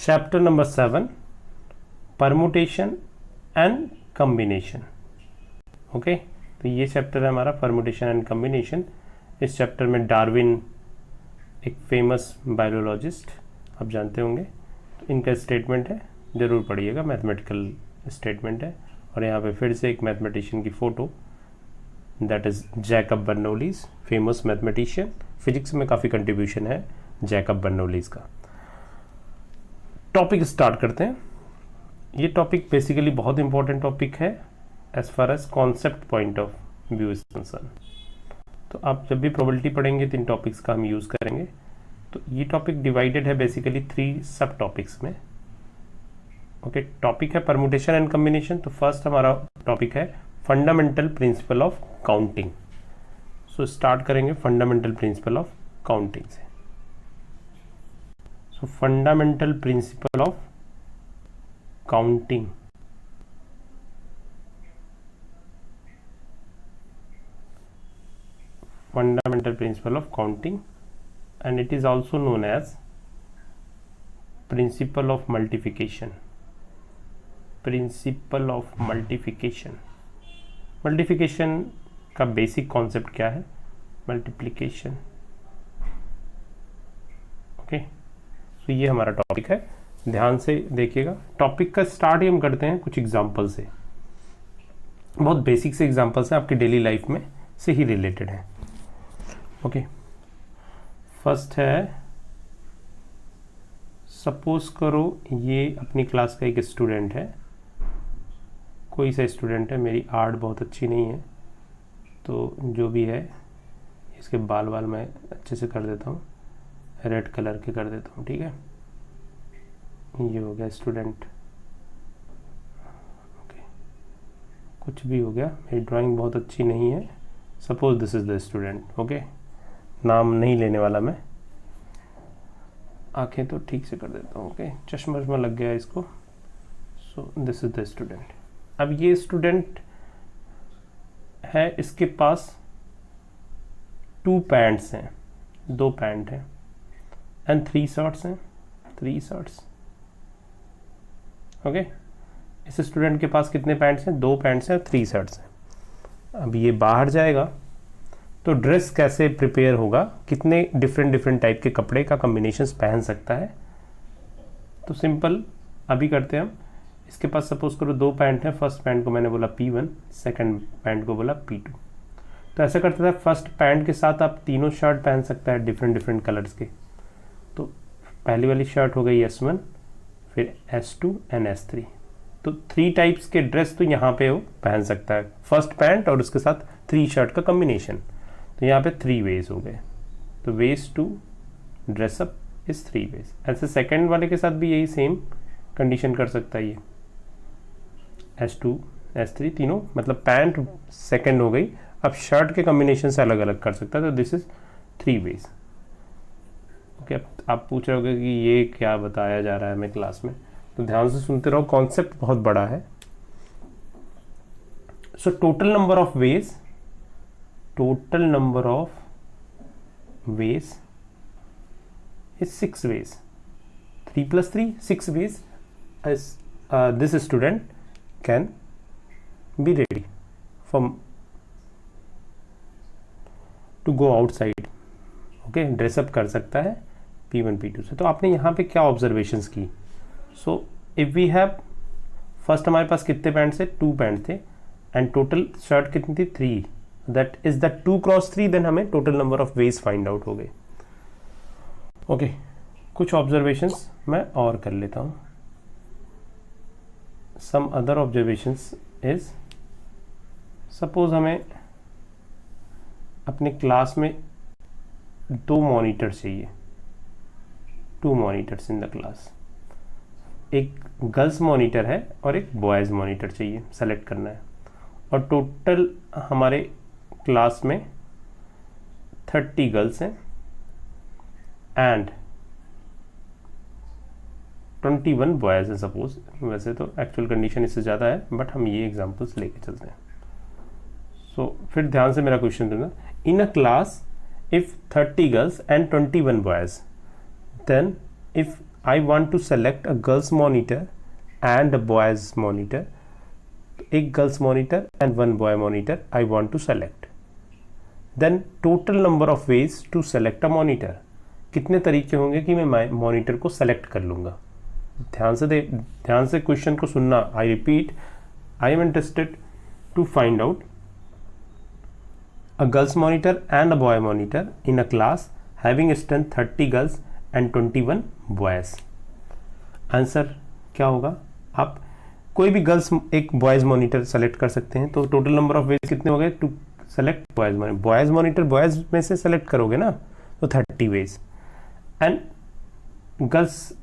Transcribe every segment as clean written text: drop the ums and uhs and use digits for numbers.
Chapter number 7 permutation and combination. Okay, तो ये chapter है हमारा परमुटेशन एंड कम्बिनेशन। इस चैप्टर में डार्विन एक फेमस बायोलॉजिस्ट, आप जानते होंगे, तो इनका स्टेटमेंट है, ज़रूर पढ़िएगा, मैथमेटिकल स्टेटमेंट है। और यहाँ पे फिर से एक मैथमेटिशियन की photo, that is Jacob Bernoulli's, famous mathematician. Physics में काफ़ी कंट्रीब्यूशन है जैकब बर्नौलीज का। टॉपिक स्टार्ट करते हैं। ये टॉपिक बेसिकली बहुत इंपॉर्टेंट टॉपिक है as far as concept point of view is concern. तो आप जब भी प्रोबेबिलिटी पढ़ेंगे तो इन टॉपिक्स का हम यूज़ करेंगे। तो ये टॉपिक डिवाइडेड है बेसिकली 3 सब टॉपिक्स में। ओके, टॉपिक है परमुटेशन एंड कम्बिनेशन। तो फर्स्ट हमारा टॉपिक है fundamental principle of counting. So start करेंगे फंडामेंटल प्रिंसिपल ऑफ काउंटिंग से। सो fundamental principle of counting. Fundamental principle of counting, and it is also known as principle of multiplication. Principle of multiplication. Multiplication का basic concept क्या है? Multiplication. Okay, तो ये हमारा topic है, ध्यान से देखिएगा। टॉपिक का स्टार्ट ही हम करते हैं कुछ एग्जाम्पल से। बहुत बेसिक से एग्जाम्पल्स हैं, आपकी डेली लाइफ में से ही रिलेटेड है। ओके, फर्स्ट है, सपोज करो ये अपनी क्लास का एक स्टूडेंट है, कोई सा स्टूडेंट है। मेरी आर्ट बहुत अच्छी नहीं है, तो जो भी है इसके बाल मैं अच्छे से कर देता हूँ, रेड कलर के कर देता हूँ, ठीक है। ये हो गया स्टूडेंट। ओके, कुछ भी हो गया, मेरी ड्राइंग बहुत अच्छी नहीं है। Suppose this is the student. Okay, नाम नहीं लेने वाला मैं, आंखें तो ठीक से कर देता हूँ। ओके, चश्मा वश्मा लग गया इसको। So this is the student. अब ये स्टूडेंट है, इसके पास 2 पैंट्स हैं, 2 पैंट हैं, एंड 3 शर्ट्स हैं, 3 शर्ट्स। ओके, इस स्टूडेंट के पास कितने पैंट्स हैं? 2 पैंट्स हैं और 3 शर्ट्स हैं। अब ये बाहर जाएगा तो ड्रेस कैसे प्रिपेयर होगा, कितने डिफरेंट टाइप के कपड़े का कॉम्बिनेशंस पहन सकता है? तो सिंपल अभी करते हैं हम। इसके पास सपोज करो 2 पैंट हैं। फर्स्ट पैंट को मैंने बोला P1, सेकंड पैंट को बोला P2। तो ऐसा करता था, फर्स्ट पैंट के साथ आप तीनों शर्ट पहन सकता है डिफरेंट कलर्स के। तो पहली वाली शर्ट हो गई S1, फिर S2 एंड S3। तो 3 टाइप्स के ड्रेस तो यहाँ पे वो पहन सकता है, फर्स्ट पैंट और उसके साथ 3 शर्ट का कॉम्बिनेशन। तो यहाँ पे 3 वेज हो गए। तो ways to dress up is 3 ways. ऐसे सेकंड वाले के साथ भी यही सेम कंडीशन कर सकता है। ये S2 S3 तीनों, मतलब पैंट सेकंड हो गई। अब शर्ट के कॉम्बिनेशन से अलग अलग कर सकता है। तो दिस इज 3 वेज। ओके, आप पूछ रहे होगे कि ये क्या बताया जा रहा है हमें क्लास में, तो ध्यान से सुनते रहो, कॉन्सेप्ट बहुत बड़ा है। So total number of veg, total number of ways is 6 ways. 3 plus 3, 6 ways as this student can be ready from to go outside. Okay, dress up कर सकता है P1 P2 से। तो आपने यहाँ पे क्या ऑब्जर्वेशंस की? So if we have, first हमारे पास कितने पैंट थे? 2 पैंट थे, एंड टोटल शर्ट कितनी थी? 3। That is the 2 cross 3। Then हमें total number of ways find out हो गए। ओके, कुछ ऑब्जर्वेशंस मैं और कर लेता हूँ। Some other observations is, suppose हमें अपने क्लास में 2 मॉनिटर चाहिए, 2 मॉनिटर्स इन द क्लास। एक गर्ल्स मॉनिटर है और एक बॉयज़ मॉनिटर चाहिए, सेलेक्ट करना है। और टोटल हमारे क्लास में 30 गर्ल्स हैं एंड 21 बॉयज़ हैं सपोज। वैसे तो एक्चुअल कंडीशन इससे ज़्यादा है, बट हम ये एग्जांपल्स लेके चलते हैं। सो फिर ध्यान से मेरा क्वेश्चन देना। In a class if 30 girls and 21 boys, then if I want to select a girls monitor and a boys monitor, एक girls monitor and one boy monitor I want to select, then total number of ways to select a monitor, कितने तरीके होंगे कि मैं monitor को select कर लूँगा। ध्यान से क्वेश्चन को सुनना। I repeat, I am interested to find out a girls monitor and a boy monitor in a class having strength 30 girls and 21 boys. Answer क्या होगा? आप कोई भी गर्ल्स एक बॉयज मॉनिटर सेलेक्ट कर सकते हैं, तो टोटल नंबर ऑफ वेज कितने हो गए to select boys monitor? Boys monitor boys में से सेलेक्ट करोगे ना, तो 30 वेज, एंड गर्ल्स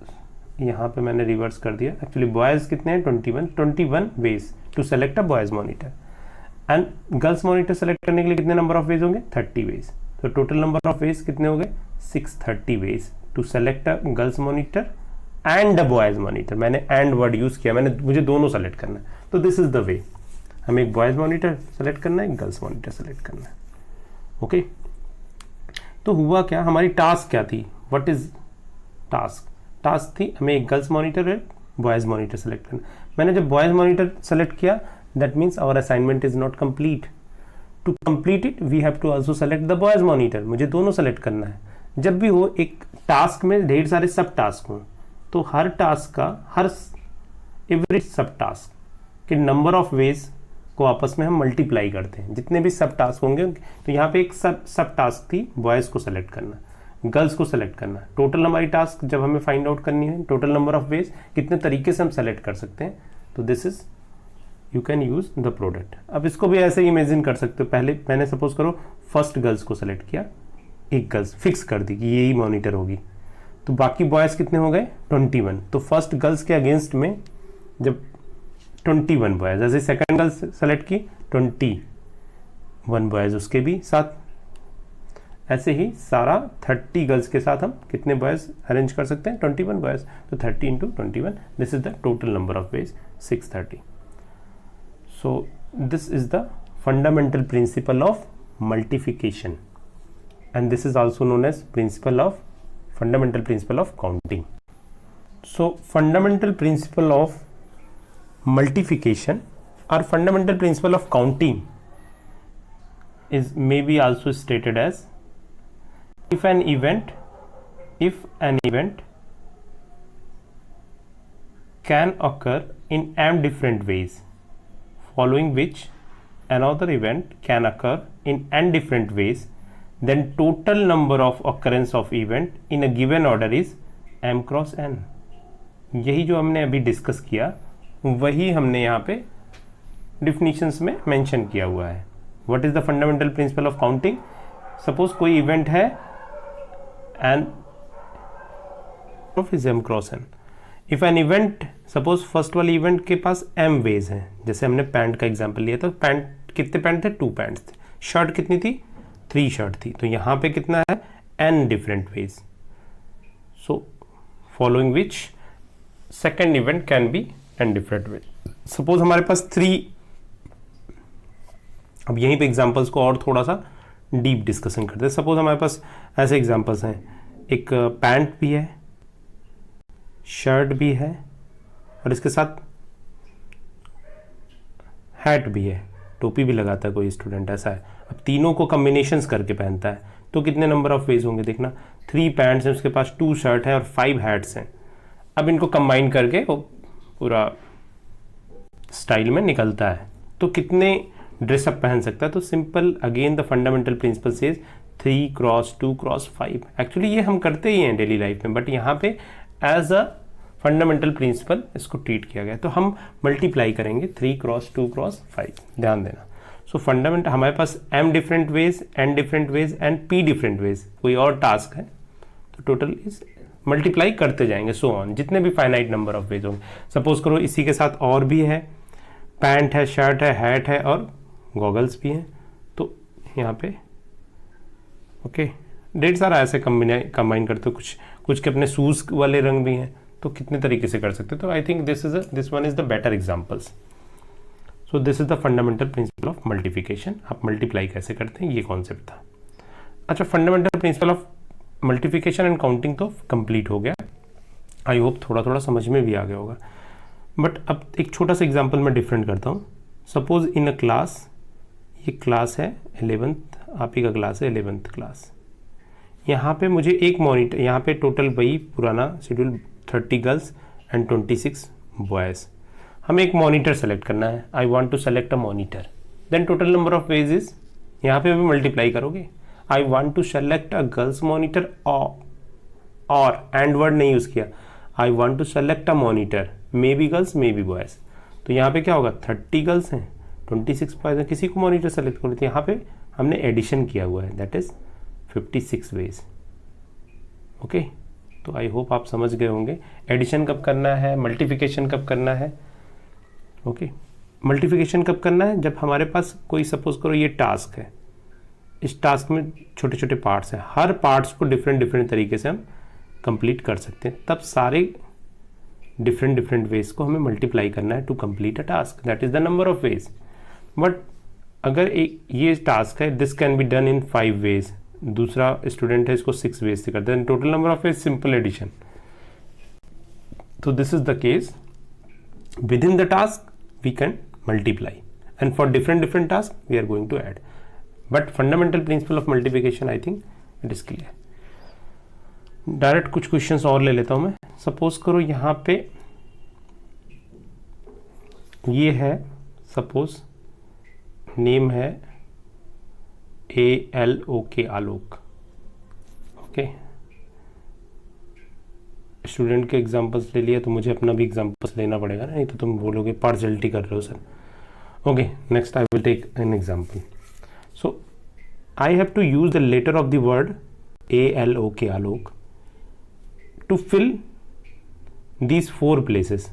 यहाँ पे मैंने रिवर्स कर दिया, एक्चुअली बॉयज कितने हैं 21 ways to select a boys monitor, and girls monitor select करने के लिए कितने नंबर ऑफ वेज होंगे 30 वेज, तो टोटल नंबर ऑफ वेज कितने हो गए 630 ways to select a girls monitor and a boys monitor. मैंने एंड वर्ड यूज किया, मुझे दोनों सेलेक्ट करना है, तो दिस इज द वे। हमें एक बॉयज मॉनिटर सेलेक्ट करना है, एक गर्ल्स मॉनिटर सेलेक्ट करना है। ओके, तो हुआ क्या, हमारी टास्क क्या थी? What is task? टास्क थी हमें एक गर्ल्स मॉनिटर और बॉयज मॉनिटर सेलेक्ट करना। मैंने जब बॉयज मॉनिटर सेलेक्ट किया, that means our assignment is not complete. To complete it we have to also select the boys monitor. मुझे दोनों सेलेक्ट करना है। जब भी हो एक टास्क में ढेर सारे सब टास्क हों, तो हर टास्क का एवरी सब टास्क के नंबर ऑफ वेज को आपस में हम मल्टीप्लाई करते हैं। जितने भी सब टास्क होंगे, तो यहाँ पे एक सब टास्क थी बॉयज को सेलेक्ट करना, गर्ल्स को सेलेक्ट करना। टोटल हमारी टास्क जब हमें फाइंड आउट करनी है, टोटल नंबर ऑफ वेज कितने तरीके से हम सेलेक्ट कर सकते हैं, तो this is you can use the product. अब इसको भी ऐसे इमेजिन कर सकते हो। पहले मैंने सपोज करो फर्स्ट गर्ल्स को सेलेक्ट किया, एक गर्ल्स फिक्स कर दी कि यही मॉनिटर होगी, तो बाकी बॉयज कितने हो गए 21। तो फर्स्ट गर्ल्स के अगेंस्ट में जब 21 बॉयज, जैसे सेकंड गर्ल्स सेलेक्ट की 21 बॉयज उसके भी साथ, ऐसे ही सारा 30 गर्ल्स के साथ हम कितने बॉयज अरेंज कर सकते हैं 21 बॉयज। तो 30 into 21, this is the total number of veg 630। So this is the fundamental principle of multiplication, and this is also known as fundamental principle of counting. So fundamental principle of multiplication or fundamental principle of counting is maybe also stated as if an event can occur in m different ways, following which another event can occur in n different ways, then total number of occurrence of event in a given order is m cross n। यही जो हमने अभी discuss किया, वही हमने यहाँ पे definitions में मेंशन किया हुआ है। What is the fundamental principle of counting? Suppose कोई इवेंट है end of is m cross n। If an event, suppose first वाले इवेंट के पास m वेज हैं, जैसे हमने पैंट का एग्जांपल लिया, तो पैंट कितने पैंट थे 2 पैंट्स थे, शर्ट कितनी थी 3 शर्ट थी, तो यहाँ पे कितना है n different ways. So following which second event can be n different ways. Suppose हमारे पास 3, अब यहीं पे एग्जांपल्स को और थोड़ा सा डीप डिस्कशन करते हैं। सपोज हमारे पास ऐसे एग्जांपल्स हैं, एक पैंट भी है, शर्ट भी है, और इसके साथ हैट भी है, टोपी भी लगाता है कोई स्टूडेंट, ऐसा है। अब तीनों को कॉम्बिनेशंस करके पहनता है, तो कितने नंबर ऑफ वेज होंगे? देखना 3 पैंट्स हैं, उसके पास 2 शर्ट है और 5 हैट्स हैं। अब इनको कंबाइन करके वो पूरा स्टाइल में निकलता है, तो कितने ड्रेसअप पहन सकता है? तो simple, again the fundamental principle says 3 cross 2 cross 5। Actually ये हम करते ही हैं डेली लाइफ में, बट यहाँ पे एज अ फंडामेंटल प्रिंसिपल इसको ट्रीट किया गया। तो हम मल्टीप्लाई करेंगे 3 क्रॉस 2 क्रॉस 5, ध्यान देना। सो फंडामेंटल हमारे पास m different ways, n different ways and p different ways, कोई और टास्क है, तो टोटल इज मल्टीप्लाई करते जाएंगे सो ऑन, जितने भी फाइनाइट नंबर ऑफ वेज होंगे। सपोज करो इसी के साथ और भी है, पैंट है, शर्ट है, हैट है और गॉगल्स भी हैं, तो यहाँ पे ओके ढेर सारा ऐसे कंबाइन करते हो। कुछ के अपने शूज़ वाले रंग भी हैं, तो कितने तरीके से कर सकते हो। तो I think this one is the better examples. So this is the fundamental principle of multiplication. आप मल्टीप्लाई कैसे करते हैं, ये कॉन्सेप्ट था। अच्छा, fundamental principle of multiplication and counting तो कंप्लीट हो गया। आई होप थोड़ा थोड़ा समझ में भी आ गया होगा। बट अब एक छोटा सा एग्जांपल मैं डिफरेंट करता हूँ। सपोज इन अ क्लास, ये क्लास है 11th, आप ही का क्लास है 11th क्लास। यहाँ पे मुझे एक मॉनिटर, यहाँ पे टोटल वही पुराना शेड्यूल 30 गर्ल्स एंड 26 बॉयज़। हमें एक मॉनिटर सेलेक्ट करना है। I want to select a monitor, then total number of ways is, यहाँ पे भी मल्टीप्लाई करोगे। I want to select a girls monitor, और एंड वर्ड नहीं यूज़ किया। I want to select a monitor, maybe girls maybe boys. तो यहाँ पे क्या होगा, 30 गर्ल्स हैं 26 बॉयज़ हैं, किसी को मॉनिटर सेलेक्ट करो। तो यहाँ पे हमने एडिशन किया हुआ है, दैट इज़ 56 वेज। ओके, तो आई होप आप समझ गए होंगे एडिशन कब करना है, मल्टीप्लिकेशन कब करना है। ओके, मल्टीप्लिकेशन कब करना है, जब हमारे पास कोई सपोज करो ये टास्क है, इस टास्क में छोटे छोटे पार्ट्स हैं, हर पार्ट्स को डिफरेंट डिफरेंट तरीके से हम कंप्लीट कर सकते हैं, तब सारे डिफरेंट डिफरेंट वेज को हमें मल्टीप्लाई करना है to complete a task, that is the number of ways. But अगर एक ये टास्क है, this can be done in 5 ways, दूसरा स्टूडेंट है इसको 6 वेज से करते हैं, total number of ways simple addition. तो this is the case, within the task we can multiply, and for different different task we are going to add. But fundamental principle of multiplication I think it is clear. Direct कुछ questions और ले लेता हूं मैं। Suppose करो यहाँ पे ये है, सपोज नेम है ALOK, आलोक। ओके, स्टूडेंट के एग्जांपल्स ले लिया तो मुझे अपना भी एग्जांपल्स लेना पड़ेगा ना, नहीं तो तुम बोलोगे पार्शलिटी कर रहे हो sir. Okay, next I will take an example. So I have to use the letter of the word ALOK, Alok, to fill these 4 places।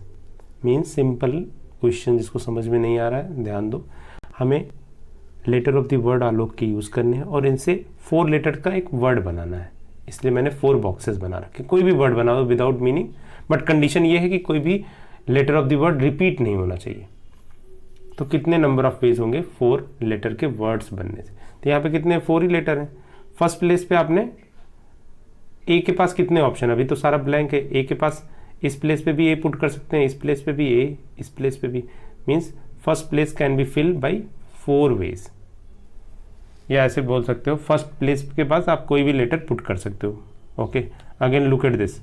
Means simple question, जिसको समझ में नहीं आ रहा है ध्यान दो, हमें लेटर ऑफ द वर्ड आलोक के यूज़ करने हैं और इनसे 4 लेटर का एक वर्ड बनाना है, इसलिए मैंने 4 बॉक्सेस बना रखे। कोई भी वर्ड बना दो विदाउट मीनिंग, बट कंडीशन ये है कि कोई भी letter of the word repeat नहीं होना चाहिए। तो कितने नंबर ऑफ वेज होंगे 4 लेटर के वर्ड्स बनने से। तो यहाँ पे कितने, 4 ही लेटर हैं। फर्स्ट प्लेस पे आपने ए के पास कितने ऑप्शन, अभी तो सारा ब्लैंक है। ए के पास इस प्लेस पे भी ए पुट कर सकते हैं, इस प्लेस पे भी ए, इस प्लेस पे भी, means first place can be filled by 4 ways. या ऐसे बोल सकते हो फर्स्ट प्लेस के पास आप कोई भी लेटर पुट कर सकते हो। Okay, again look at this,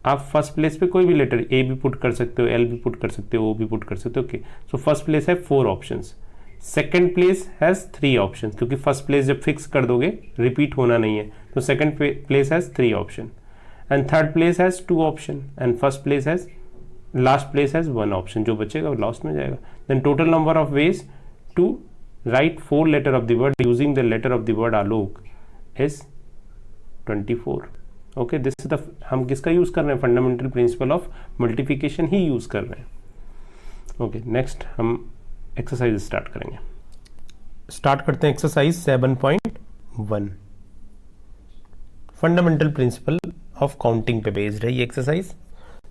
आप फर्स्ट प्लेस पे कोई भी लेटर ए भी पुट कर सकते हो, एल भी पुट कर सकते हो, ओ भी पुट कर सकते हो। ओके, सो फर्स्ट प्लेस है 4 options, second place has 3 option, क्योंकि फर्स्ट प्लेस जब फिक्स कर दोगे रिपीट होना नहीं है, तो second place has 3 option, and third place has 2 option, and first place has, last place has 1 option, जो बचेगा वो लास्ट में जाएगा। Then total number of ways to write 4 letter of the word using the letter of the word Alok is 24। Okay, this is the, हम किसका use कर रहे हैं, fundamental principle of multiplication he use कर रहे हैं। ओके, नेक्स्ट हम exercise start करेंगे। स्टार्ट करते हैं exercise 7.1, fundamental principle of counting पे बेस्ड है ये एक्सरसाइज।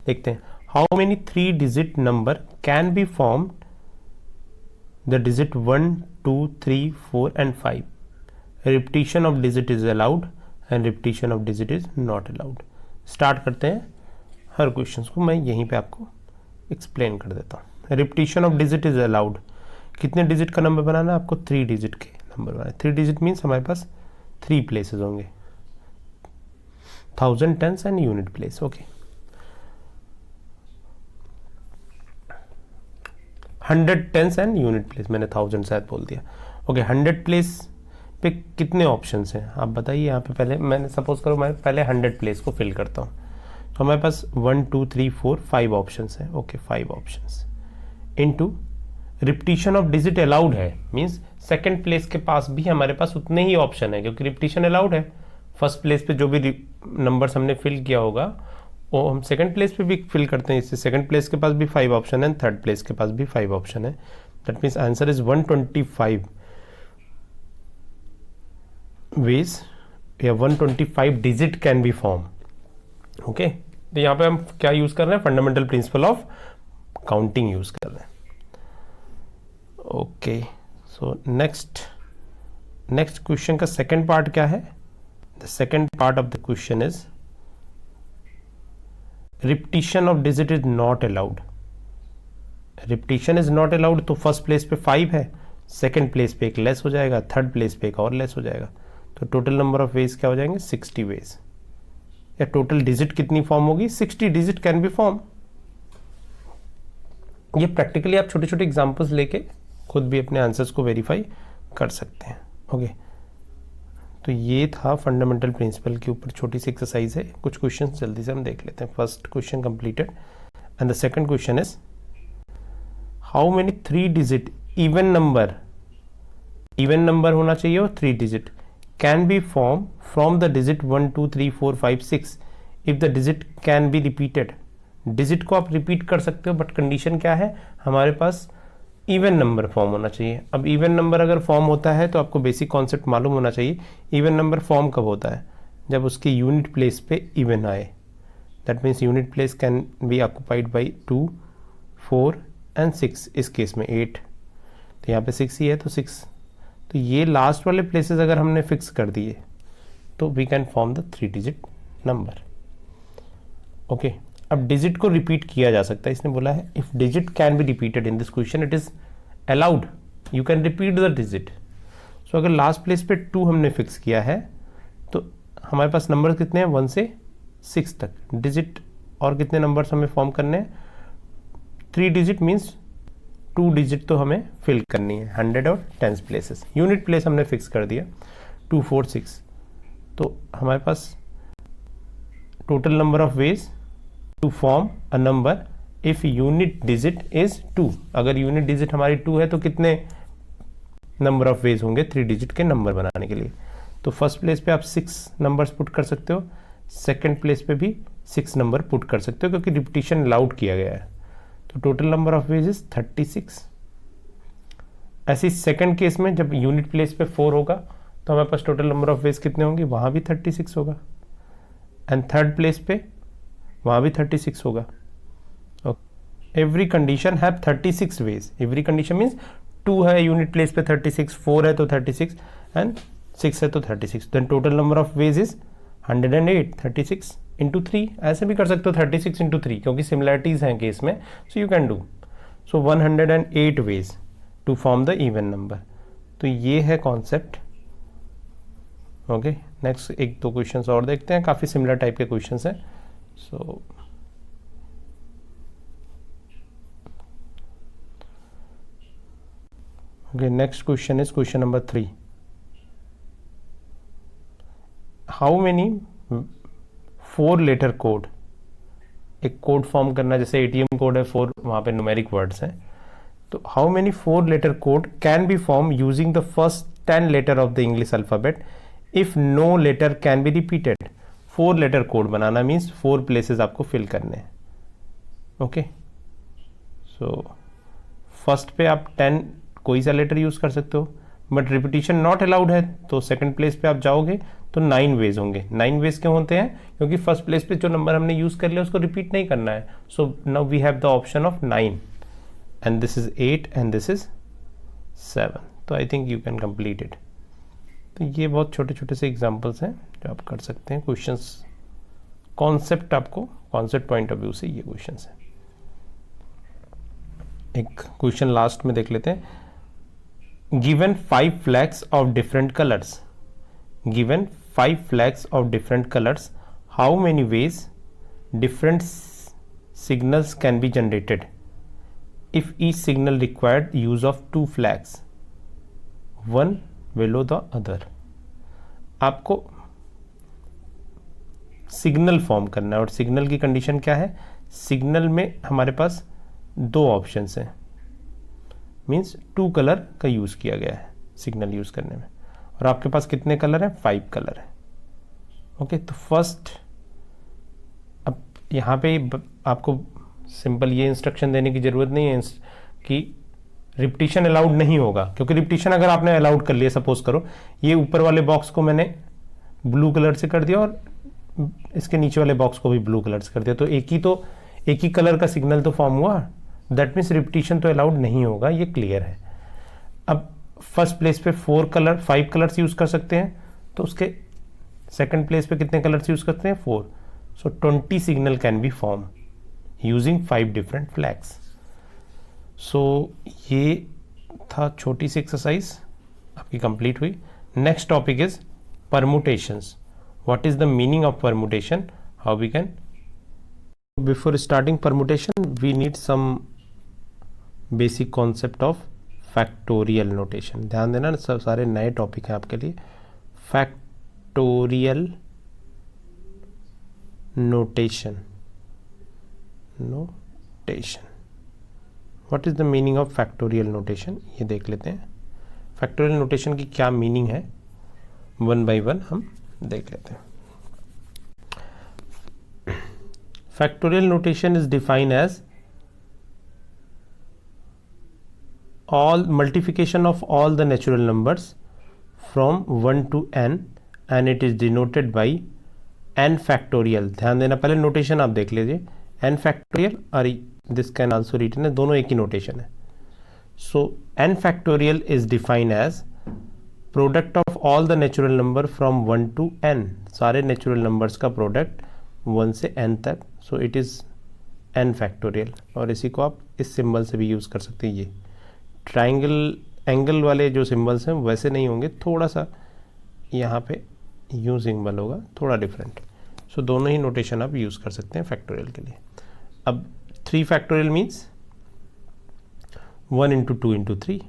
देखते हैं, how many 3 digit number can be form the digit 1, 2, 3, 4 and 5, repetition of digit is allowed and repetition of digit is not allowed. Start करते हैं, हर question को मैं यहीं पे आपको एक्सप्लेन कर देता हूँ। Repetition of digit is allowed, कितने डिजिट का नंबर बनाना है आपको, 3 डिजिट के नंबर बनाए। 3 डिजिट मीन्स हमारे पास 3 प्लेसेस होंगे, 1000, tens and unit place. Okay, 100 tens and unit place, मैंने 1000 शायद बोल दिया। ओके, 100 प्लेस पे कितने ऑप्शंस हैं आप बताइए। यहाँ पे पहले मैंने सपोज करो मैं पहले 100 प्लेस को फिल करता हूँ, तो हमारे पास 1, 2, 3, 4, 5 ऑप्शंस हैं। Okay, 5 options into repetition of digit allowed है, मींस सेकंड प्लेस के पास भी हमारे पास उतने ही ऑप्शन है, क्योंकि रिपीटिशन अलाउड है। फर्स्ट प्लेस पे जो भी नंबर्स हमने फिल किया होगा वो हम सेकंड प्लेस पे भी फिल करते हैं, इससे सेकंड प्लेस के पास भी 5 ऑप्शन है, थर्ड प्लेस के पास भी 5 ऑप्शन है। That means answer is 125 ways या 125 digit can be form. Okay, तो यहाँ पे हम क्या यूज कर रहे हैं, fundamental principle of counting use कर रहे हैं। ओके, सो नेक्स्ट क्वेश्चन का सेकंड पार्ट क्या है, the second part of the question is repetition of digit is not allowed, repetition is not allowed, तो फर्स्ट प्लेस पे 5 है, सेकंड प्लेस पे एक लेस हो जाएगा, थर्ड प्लेस पे एक और लेस हो जाएगा, तो टोटल नंबर ऑफ वेज क्या हो जाएंगे 60 वेज, या टोटल डिजिट कितनी फॉर्म होगी 60 डिजिट कैन बी फॉर्म। ये प्रैक्टिकली आप छोटे छोटे एग्जांपल्स लेके खुद भी अपने आंसर्स को वेरीफाई कर सकते हैं। ओके, तो ये था फंडामेंटल प्रिंसिपल के ऊपर छोटी सी एक्सरसाइज है, कुछ क्वेश्चंस जल्दी से हम देख लेते हैं। First question completed and the second question is how many 3 digit even number होना चाहिए और 3 digit can be form from the digit 1 2 3 4 5 6 if the digit can be repeated. Digit को आप रिपीट कर सकते हो, बट कंडीशन क्या है, हमारे पास इवन नंबर फॉर्म होना चाहिए। अब इवन नंबर अगर फॉर्म होता है तो आपको बेसिक कॉन्सेप्ट मालूम होना चाहिए। इवन नंबर फॉर्म कब होता है, जब उसके यूनिट प्लेस पे इवन आए, that means unit place can B occupied by 2 4 and 6, इस केस में 8, तो यहाँ पे 6 ही है तो 6, तो ये लास्ट वाले प्लेसेस अगर हमने फिक्स कर दिए तो we can form the 3 digit number. Okay, अब डिजिट को रिपीट किया जा सकता है, इसने बोला है if digit can be repeated in this question it is allowed, you can repeat the digit. So अगर लास्ट प्लेस पे 2 हमने फिक्स किया है तो हमारे पास नंबर कितने हैं 1 से 6 तक, डिजिट और कितने नंबर्स हमें फॉर्म करने हैं 3 डिजिट मीन्स 2 डिजिट तो हमें फिल करनी है 100 और 10 प्लेसेस। यूनिट प्लेस हमने फिक्स कर दिया 2 4 6, तो हमारे पास total number of ways to form a number if unit digit is 2। अगर यूनिट डिजिट हमारी 2 है तो कितने नंबर ऑफ वेज होंगे 3 डिजिट के नंबर बनाने के लिए। तो फर्स्ट प्लेस पे आप 6 नंबर्स पुट कर सकते हो, सेकंड प्लेस पे भी 6 नंबर पुट कर सकते हो क्योंकि रिपीटिशन अलाउड किया गया है। तो total number of ways is 36। ऐसे सेकंड केस में जब यूनिट प्लेस पे 4 होगा तो हमारे पास टोटल नंबर ऑफ वेज कितने होंगे, वहां भी 36 होगा, एंड थर्ड प्लेस पे वहां भी 36 होगा। Every condition have 36 ways, every condition means 2 है यूनिट प्लेस पे 36, 4 है तो 36 एंड 6 है तो 36, then total number of ways is 108, 36 into 3, ऐसे भी कर सकते हो 36 इंटू 3 क्योंकि सिमिलरिटीज हैं केस में, so you can do. So 108 ways to form the even number, तो ये है कॉन्सेप्ट। ओके, नेक्स्ट एक दो क्वेश्चंस और देखते हैं, काफ़ी सिमिलर टाइप के क्वेश्चंस हैं। So okay, next question is question number 3। How many 4 letter code, एक कोड फॉर्म करना, जैसे ATM कोड है 4, वहां पे न्यूमेरिक वर्ड्स हैं, तो how many 4 letter code can be form using the first 10 letter of the English alphabet if no letter can be repeated. 4 letter code बनाना means 4 places आपको fill करने हैं। ओके, सो फर्स्ट पे आप 10 कोई सा लेटर यूज कर सकते हो, बट रिपीटिशन नॉट अलाउड है, तो सेकंड प्लेस पे आप जाओगे तो 9 वेज होंगे। 9 वेज क्यों होते हैं, क्योंकि फर्स्ट प्लेस पे जो नंबर हमने यूज कर लिया उसको रिपीट नहीं करना है। So now we have the option of 9 and this is 8 and this is 7, तो I think you can complete it. तो ये बहुत छोटे छोटे से एग्जाम्पल्स हैं जो आप कर सकते हैं। क्वेश्चंस कॉन्सेप्ट, आपको कॉन्सेप्ट पॉइंट ऑफ व्यू से ये क्वेश्चंस हैं। एक क्वेश्चन लास्ट में देख लेते हैं। Given 5 flags of different colours, given 5 flags of different colours, how many ways different signals can be generated if each signal required use of 2 flags, one below the other। आपको signal form करना है और signal की condition क्या है, signal में हमारे पास 2 options हैं, मींस 2 कलर का यूज किया गया है सिग्नल यूज करने में, और आपके पास कितने कलर हैं, 5 कलर है। ओके, तो फर्स्ट, अब यहाँ पे आपको सिंपल ये इंस्ट्रक्शन देने की जरूरत नहीं है कि रिपीटिशन अलाउड नहीं होगा, क्योंकि रिपीटिशन अगर आपने अलाउड कर लिया, सपोज करो ये ऊपर वाले बॉक्स को मैंने ब्लू कलर से कर दिया और इसके नीचे वाले बॉक्स को भी ब्लू कलर से कर दिया, तो एक ही कलर का सिग्नल तो फॉर्म हुआ, दैट मीन्स रिपीटिशन तो अलाउड नहीं होगा, ये क्लियर है। अब फर्स्ट प्लेस पे 5 कलर्स यूज कर सकते हैं, तो उसके सेकंड प्लेस पे कितने कलर्स यूज करते हैं, 4। So 20 signal can be formed using 5 different flags. So ये था छोटी सी एक्सरसाइज आपकी कंप्लीट हुई. Next topic is permutations. What is the meaning of permutation, how we can. Before starting permutation we need some basic concept of factorial notation. ध्यान देना, सब सारे नए टॉपिक हैं आपके लिए. Factorial notation. What is the meaning of factorial notation, ये देख लेते हैं. फैक्टोरियल नोटेशन की क्या मीनिंग है, वन बाय वन हम देख लेते हैं. Factorial notation is defined as all multiplication of all the natural numbers from 1 to n and it is denoted by n factorial. ध्यान देना, पहले नोटेशन आप देख लीजिए. n factorial और this can also written है, दोनों एक ही नोटेशन है. So n factorial is defined as product of all the natural number from 1 to n. सारे natural numbers का product 1 से n तक. So it is n factorial. और इसी को आप इस सिंबल से भी यूज़ कर सकते हैं. ये ट्राइंगल एंगल वाले जो सिंबल्स हैं वैसे नहीं होंगे, थोड़ा सा यहाँ पे यू सिंबल होगा, थोड़ा डिफरेंट. सो दोनों ही नोटेशन आप यूज़ कर सकते हैं फैक्टोरियल के लिए. अब 3 फैक्टोरियल मीन्स 1 इंटू 2 इंटू 3.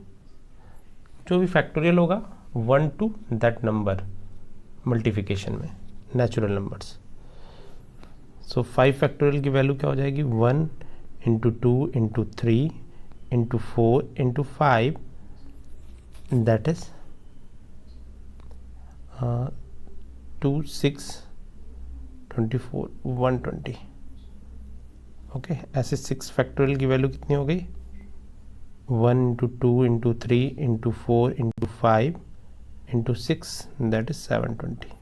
जो भी फैक्टोरियल होगा 1 टू दैट नंबर मल्टीप्लिकेशन में नेचुरल नंबर्स. सो 5 फैक्टोरियल की वैल्यू क्या हो जाएगी, 1 into 2 into 3 into 4 into 5, that is 2 6 24 120. Okay, ऐसे 6 फैक्टोरियल की वैल्यू कितनी हो गई, 1 into 2 into 3 into 4 into 5 into 6, that is 720.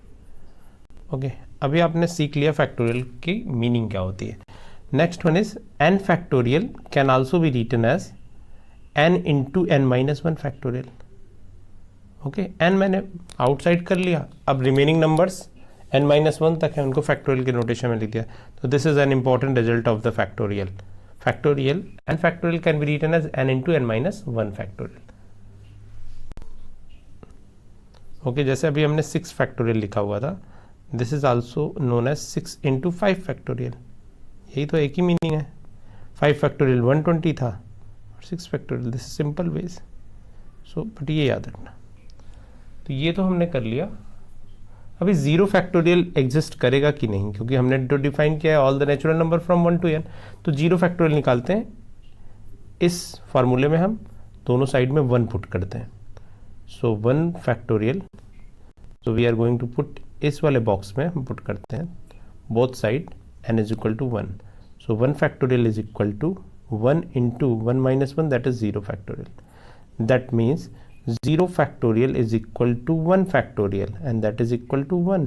Okay, अभी आपने सीख लिया फैक्टोरियल की मीनिंग क्या होती है. Next one is n factorial can also be written as n into n minus 1 factorial. Okay, n मैंने आउटसाइड कर लिया, अब रिमेनिंग नंबर्स n माइनस 1 तक है, उनको फैक्टोरियल के नोटेशन में लिख दिया. तो this is an important result of the factorial. Factorial n factorial can be written as n into n minus 1 factorial. Okay, जैसे अभी हमने 6 फैक्टोरियल लिखा हुआ था, this is also known as 6 into 5 factorial. यही तो एक ही मीनिंग है. 5 फैक्टोरियल 120 था और 6 factorial, this is simple ways. So but ये याद रखना. तो ये तो हमने कर लिया. अभी 0 फैक्टोरियल एग्जिस्ट करेगा कि नहीं, क्योंकि हमने जो डिफाइन किया है all the natural number from 1 to n. तो 0 फैक्टोरियल निकालते हैं. इस फार्मूले में हम दोनों साइड में 1 पुट करते हैं. So 1 factorial, so we are going to put, इस वाले बॉक्स में हम पुट करते हैं both side n is equal to 1. So 1 factorial is equal to 1 into 1 minus 1, that is 0 factorial. That means 0 factorial is equal to 1 factorial and that is equal to 1.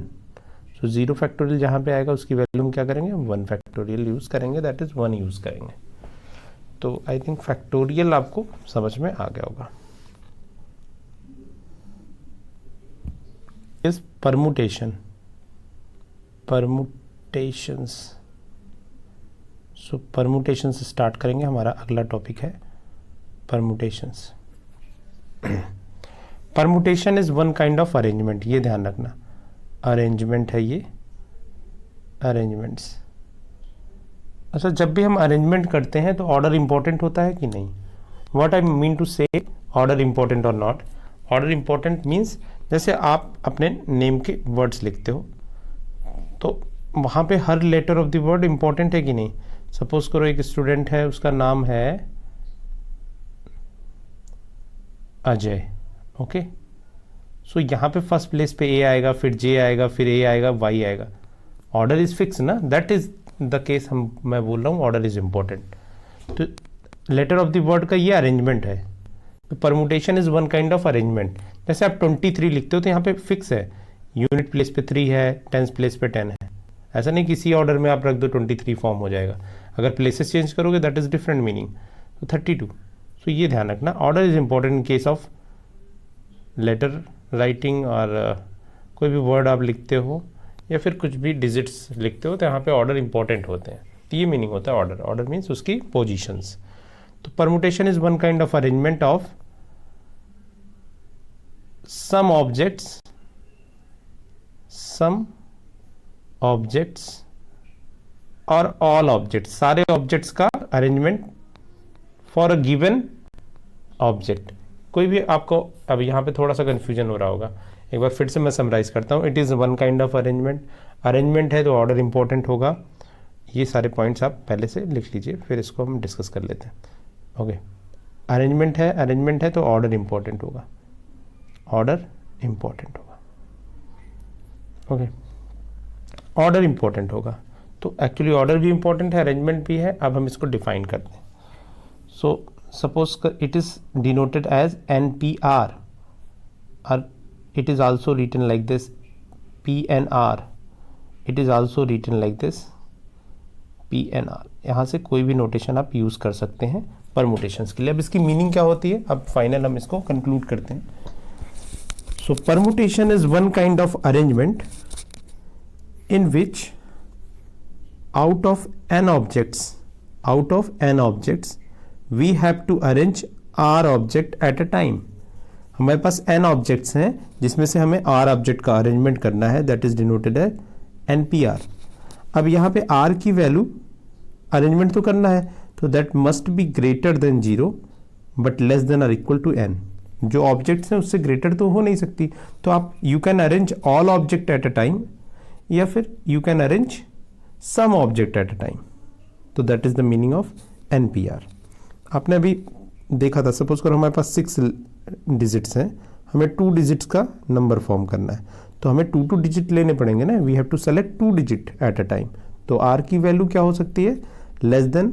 So 0 factorial जहाँ पे आएगा उसकी value हम क्या करेंगे, 1 factorial use करेंगे, that is 1 use करेंगे. तो आई थिंक फैक्टोरियल आपको समझ में आ गया होगा. इस परमुटेशन, सो परमुटेशन से स्टार्ट करेंगे. हमारा अगला टॉपिक है permutations. Permutation is one kind of arrangement. ये ध्यान रखना, अरेंजमेंट है ये, अरेंजमेंट्स. अच्छा, जब भी हम अरेंजमेंट करते हैं तो ऑर्डर इंपॉर्टेंट होता है कि नहीं. व्हाट आई मीन टू से ऑर्डर इंपॉर्टेंट और नॉट. ऑर्डर इंपॉर्टेंट मीन्स जैसे आप अपने नेम के वर्ड्स लिखते हो तो वहाँ पे हर letter of the word important है कि नहीं. सपोज करो एक स्टूडेंट है, उसका नाम है अजय. ओके, सो यहाँ पे फर्स्ट प्लेस पे ए आएगा, फिर जे आएगा, फिर ए आएगा, वाई आएगा. ऑर्डर इज फिक्स ना, दैट इज द केस. मैं बोल रहा हूँ ऑर्डर इज इंपॉर्टेंट. तो लेटर ऑफ द वर्ड का ये अरेंजमेंट है. तो permutation is one kind of arrangement. जैसे आप 23 लिखते हो तो यहाँ पे फिक्स है, यूनिट प्लेस पे 3 है, टेंस प्लेस पे 10 है. ऐसा नहीं किसी ऑर्डर में आप रख दो 23 फॉर्म हो जाएगा. अगर प्लेसेस चेंज करोगे दैट इज डिफरेंट मीनिंग. तो 32. सो ये ध्यान रखना, order is important in case of letter writing और कोई भी वर्ड आप लिखते हो या फिर कुछ भी डिजिट्स लिखते हो तो यहाँ पे ऑर्डर इंपॉर्टेंट होते हैं, तो ये मीनिंग होता है ऑर्डर। ऑर्डर मीन्स उसकी पोजीशंस। तो permutation is one kind of arrangement of some objects और ऑल ऑब्जेक्ट्स, सारे ऑब्जेक्ट्स का arrangement for a given object. कोई भी आपको अब यहाँ पे थोड़ा सा कंफ्यूजन हो रहा होगा, एक बार फिर से मैं समराइज करता हूँ। It is one kind of arrangement है तो ऑर्डर इंपॉर्टेंट होगा। ये सारे पॉइंट्स आप पहले से लिख लीजिए, फिर इसको हम डिस्कस कर लेते हैं। ओके, अरेंजमेंट है तो ऑर्डर इंपॉर्टेंट होगा, ऑर्डर इंपॉर्टेंट होगा। ओके, ऑर्डर इंपॉर्टेंट होगा, तो एक्चुअली ऑर्डर भी इंपॉर्टेंट है, अरेंजमेंट भी है। अब हम इसको डिफाइन करते हैं। So suppose it is denoted as NPR, और it is also written like this PNR, it is also written like this PNR। यहाँ से कोई भी नोटेशन आप यूज़ कर सकते हैं परमुटेशंस के लिए। अब इसकी मीनिंग क्या होती है, अब फाइनल हम इसको कंक्लूड करते हैं। So permutation is one kind of arrangement in which out of n objects we have to arrange r object at a time। हमारे पास n ऑब्जेक्ट्स हैं जिसमें से हमें r ऑब्जेक्ट का अरेंजमेंट करना है, दैट इज डिनोटेड है NPR। अब यहाँ पे r की वैल्यू अरेंजमेंट तो करना है, तो that must be greater than 0 but less than और इक्वल टू n। जो ऑब्जेक्ट्स हैं उससे ग्रेटर तो हो नहीं सकती, तो आप you can arrange all object at a time, या फिर you can arrange some object at a time. तो that is the meaning of NPR। आपने अभी देखा था, सपोज करो हमारे पास 6 डिजिट्स हैं, हमें 2 डिजिट्स का नंबर फॉर्म करना है, तो हमें 2 डिजिट लेने पड़ेंगे ना। We have to select 2 digit at a time. तो r की वैल्यू क्या हो सकती है, लेस देन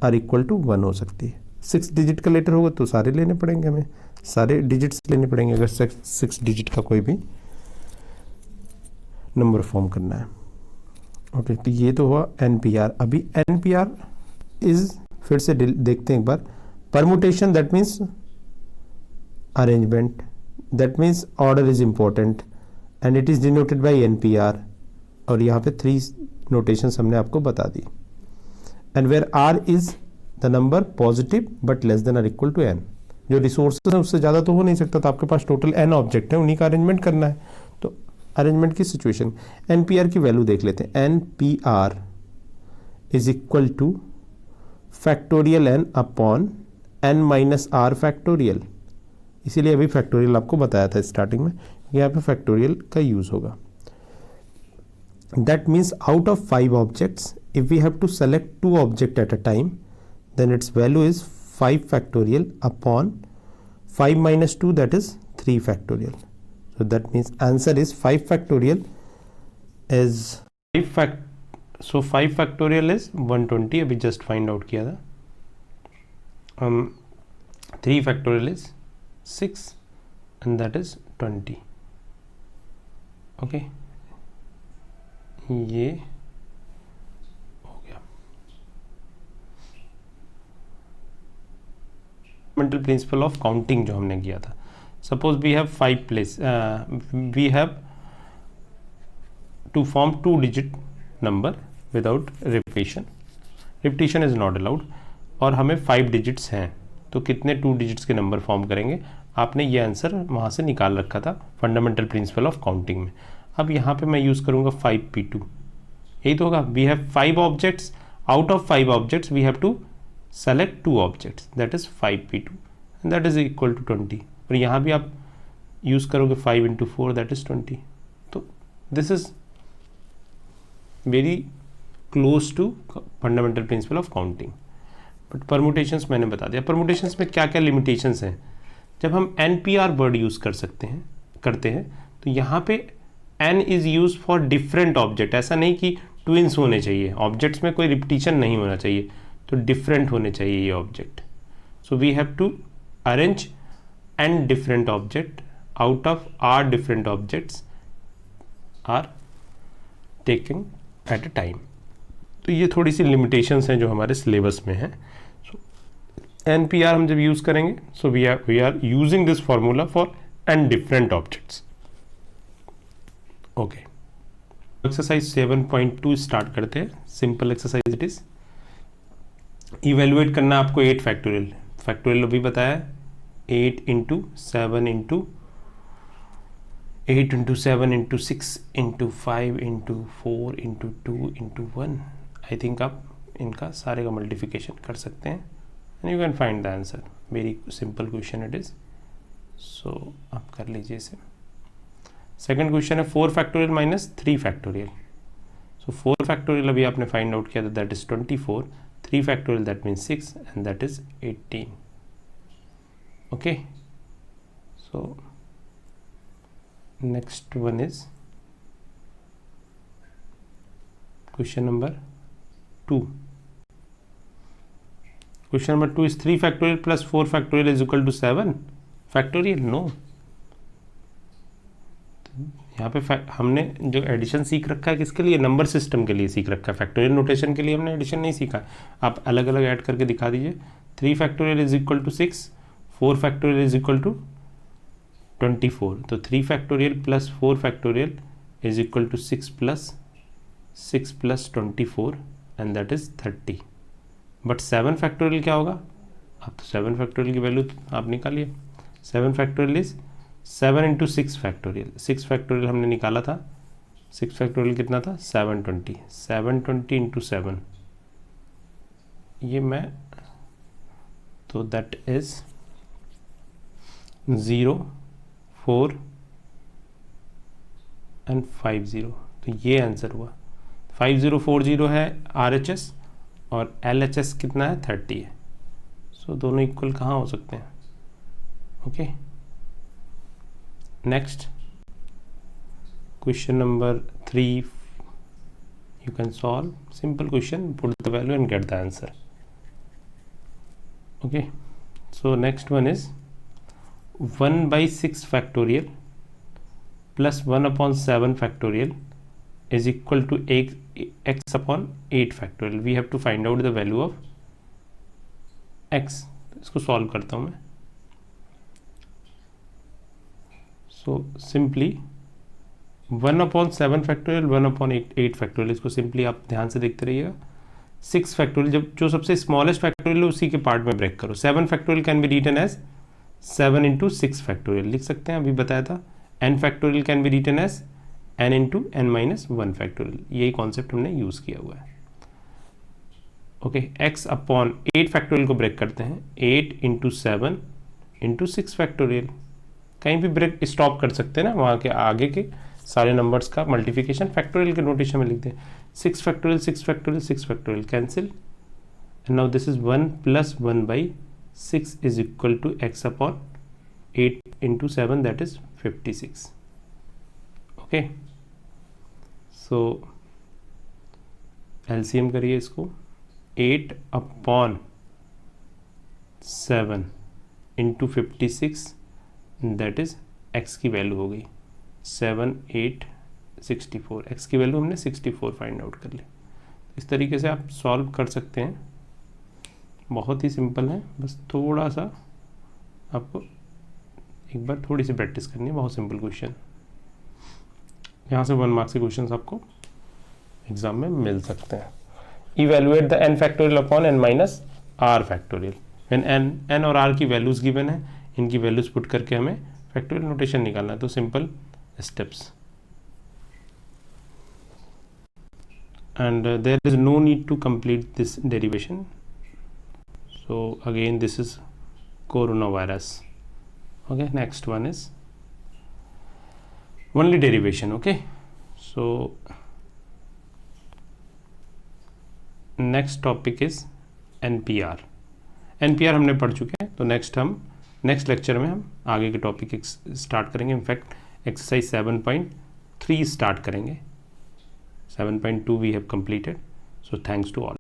और इक्वल टू 1 हो सकती है। 6 डिजिट का लेटर होगा तो सारे लेने पड़ेंगे, हमें सारे डिजिट्स लेने पड़ेंगे अगर 6 डिजिट का कोई भी नंबर फॉर्म करना है। ओके, तो ये तो हुआ NPR। अभी NPR इज, फिर से देखते हैं एक बार, permutation that means arrangement, that means order is important and it is denoted by NPR। और यहाँ पे 3 नोटेशंस हमने आपको बता दी। And where R is the number positive but less than और इक्वल टू n। जो रिसोर्सेज है उससे ज़्यादा तो हो नहीं सकता, तो आपके पास टोटल n ऑब्जेक्ट है, उन्हीं का अरेंजमेंट करना है। तो अरेंजमेंट की सिचुएशन, NPR की वैल्यू देख लेते हैं। NPR is equal to factorial n upon n minus r factorial. इसीलिए अभी फैक्टोरियल आपको बताया था स्टार्टिंग में, यहाँ पे फैक्टोरियल का यूज होगा। That means out of 5 objects if we have to select 2 object at a time then its value is 5 factorial upon 5 minus 2 that is 3 factorial. So that means answer is 5 factorial is 5 factorial is 120। अभी just find out किया था। 3 factorial is 6 and that is 20। okay, ये हो गया। Fundamental principle of counting जो हमने किया था। Suppose we have 5 place, we have to form 2 digit number without repetition। repetition is not allowed। और हमें 5 digits हैं, तो कितने 2 digits के नंबर फॉर्म करेंगे? आपने ये आंसर वहाँ से निकाल रखा था फंडामेंटल प्रिंसिपल ऑफ काउंटिंग में। अब यहाँ पे मैं यूज़ करूँगा 5p2, यही तो होगा। We have 5 objects, out of 5 objects we have to select 2 objects, that is 5p2 and that is equal to 20। और यहाँ भी आप यूज़ करोगे 5 into 4 दैट इज 20। तो this is very close to fundamental principle of counting. But permutations मैंने बता दिया। Permutations में क्या क्या लिमिटेशंस हैं। जब हम NPR वर्ड यूज़ करते हैं तो यहाँ पे n is use for different object. ऐसा नहीं कि ट्विंस होने चाहिए, ऑब्जेक्ट्स में कोई रिपीटिशन नहीं होना चाहिए, तो डिफरेंट होने चाहिए ये object. So we have to arrange n different object out of r different objects are taken at a time। तो ये थोड़ी सी लिमिटेशंस हैं जो हमारे सिलेबस में हैं। सो NPR हम जब यूज़ करेंगे, so we are using this formula for n different objects। Okay, exercise 7.2 start करते हैं। Simple exercise it is. Evaluate करना आपको 8 फैक्टोरियल। फैक्टोरियल अभी बताया 8 into 7 into 8 into 7 into 6 into 5 into 4 into 2 into 1। I think आप इनका सारे का मल्टीप्लिकेशन कर सकते हैं and you can find the answer. Very simple question it is. सो आप कर लीजिए इसे। सेकंड क्वेश्चन है 4 फैक्टोरियल माइनस 3 फैक्टोरियल। सो 4 फैक्टोरियल अभी आपने फाइंड आउट किया था, that is 24। 3 factorial that means 6 and that is 18। Okay, so next one is question number 2. Question number 2 is 3 factorial plus 4 factorial is equal to 7 factorial. No, यहाँ पे हमने जो addition सीख रखा है किसके लिए, नंबर सिस्टम के लिए सीख रखा है। फैक्टोरियल नोटेशन के लिए हमने एडिशन नहीं सीखा। आप अलग अलग ऐड करके दिखा दीजिए। 3 factorial is equal to 6, 4 factorial is equal to 24। तो 3 factorial plus 4 factorial is equal to 6 plus 24 and that is 30। But 7 factorial क्या होगा, आप तो 7 फैक्टोरियल की वैल्यू आप निकालिए। 7 factorial is 7 into 6 factorial. 6 factorial हमने निकाला था, 6 फैक्टोरियल कितना था 720। 720 इंटू 7 ये मैं, तो दैट इज 0 4 एंड 50। तो ये आंसर हुआ। 5040 है RHS और LHS कितना है 30 है। सो दोनों इक्वल कहाँ हो सकते हैं। Okay, next question number 3 you can solve simple question, put the value and get the answer. Okay, so next one is 1/6 factorial plus 1/7 factorial is equal to x upon 8 factorial. We have to find out the value of x. इसको solve करता हूँ मैं। So simply 1/7 factorial 1/8 factorial, इसको simply आप ध्यान से देखते रहिएगा। 6 फैक्टोरियल, जब जो सबसे स्मॉलेस्ट फैक्टोरियल है उसी के पार्ट में ब्रेक करो। 7 factorial can be written as 7 into 6 factorial लिख सकते हैं, अभी बताया था। n factorial can be written as n into n-1 factorial. यही कॉन्सेप्ट हमने यूज़ किया हुआ है। ओके, x अपॉन 8 फैक्टोरियल को ब्रेक करते हैं। 8 इंटू 7 इंटू 6 फैक्टोरियल, कहीं भी ब्रेक स्टॉप कर सकते हैं ना, वहाँ के आगे के सारे नंबर्स का मल्टीप्लिकेशन फैक्टोरियल के नोटेशन में लिख दें। 6 factorial 6 factorial 6 factorial cancel and now this is 1 plus 1/6 is equal to x upon 8 into 7 that is 56। Okay, so LCM करिए इसको। 8 upon 7 into 56 that is x की वैल्यू हो गई 7 8 64। x की वैल्यू हमने 64 फाइंड आउट कर ली। इस तरीके से आप सॉल्व कर सकते हैं, बहुत ही सिंपल है। बस थोड़ा सा आपको एक बार थोड़ी सी प्रैक्टिस करनी है। बहुत सिंपल क्वेश्चन, यहाँ से 1 मार्क्स के क्वेश्चन आपको एग्जाम में मिल सकते हैं। Evaluate the n factorial upon n minus r factorial. When n और r की वैल्यूज गिवन है, इनकी वैल्यूज पुट करके हमें फैक्टोरियल नोटेशन निकालना है। तो simple steps and there is no need to complete this derivation. So again this is coronavirus. Okay, next one is only derivation. Okay, so next topic is NPR. NPR हमने पढ़ चुके हैं, तो next lecture में हम आगे के topic start करेंगे। इनफैक्ट एक्सरसाइज 7.3 स्टार्ट करेंगे। 7.2 we have completed. So thanks to all.